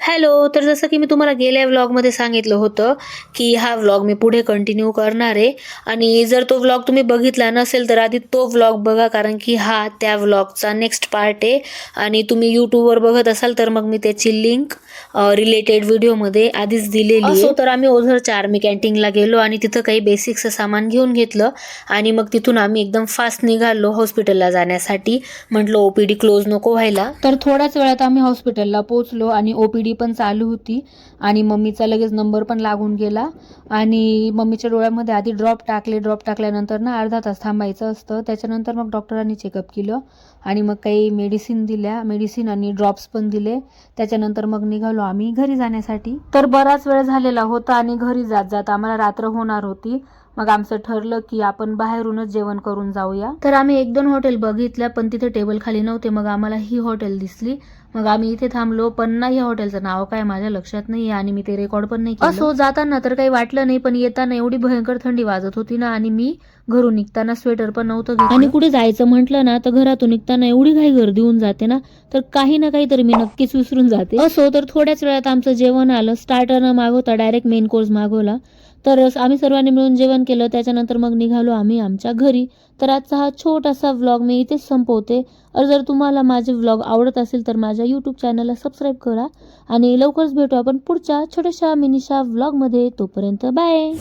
Hello. तर जसं की मी तुम्हाला गेल्या व्लॉगमध्ये सांगितलं होतं, की हा व्लॉग मी पुढे कंटिन्यू करणार आहे आणि जर तो व्लॉग तुम्ही बघितला नसेल, तर आधी तो व्लॉग बघा, कारण की हा त्या व्लॉगचा नेक्स्ट पार्ट आहे आणि तुम्ही YouTubeवर बघत असाल, तर मग मी त्याची लिंक रिलेटेड व्हिडिओमध्ये आधीच दिलेली आहे. तर आम्ही ओझरच्या आर्मी कॅन्टीनला गेलो आणि तिथं काही बेसिक्सचं सामान घेऊन घेतलं आणि मग तिथून आम्ही एकदम फास्ट निघालो हॉस्पिटलला जाण्यासाठी. म्हटलं OPD क्लोज नको व्हायला. तर थोड्याच वेळात आम्ही हॉस्पिटलला पोहोचलो आणि OPD पण चालू होती आणि मम्मीचा लगेच नंबर पण लागून गेला आणि मम्मीच्या डोळ्यामध्ये आधी ड्रॉप टाकल्यानंतर ना अर्धा तास थांबायचं असतं. त्याच्यानंतर मग डॉक्टरांनी चेकअप केलं आणि मग काही मेडिसिन आणि ड्रॉप्स पण दिले. त्याच्यानंतर मग निघालो आम्ही घरी जाण्यासाठी. तर बराच वेळ झालेला होता आणि घरी जात जात आम्हाला रात्र होणार होती. मग आमचं ठरलं की आपण बाहेरूनच जेवण करून जाऊया. तर आम्ही 1-2 हॉटेल बघितल्या, पण तिथे टेबल खाली नव्हते. मग आम्हाला ही हॉटेल दिसली. मग आम्ही इथे थांबलो, पण ना या हॉटेलचं नाव काय माझ्या लक्षात नाही आणि मी ते रेकॉर्ड पण नाही केलं. असो, जाताना तर काही वाटलं नाही, पण येताना एवढी भयंकर थंडी वाजत होती ना आणि मी घरून निघताना स्वेटर पण नव्हतं घेतलं. आणि कुठे जायचं म्हटलं ना, तर घरातून निघताना एवढी काही गर्दी होऊन जाते ना, तर काही ना काहीतरी मी नक्कीच विसरून जाते. असो, तर थोड्याच वेळात आमचं जेवण आलं. स्टार्टर न मागवता डायरेक्ट मेन कोर्स मागवला. तर आम्ही सर्वांनी मिळून जेवण केलं. त्याच्यानंतर मग निघालो आम्ही आमच्या घरी. तर आजचा हा छोटासा व्लॉग मी इथेच संपवते. और जर तुम्हाला माझे व्लॉग आवडत असेल तर माझ्या यूट्यूब चॅनलला सबस्क्राईब करा आणि लवकरच भेटू आपण पुढच्या छोट्याशा मिनीशा व्लॉगमध्ये. तोपर्यंत बाय.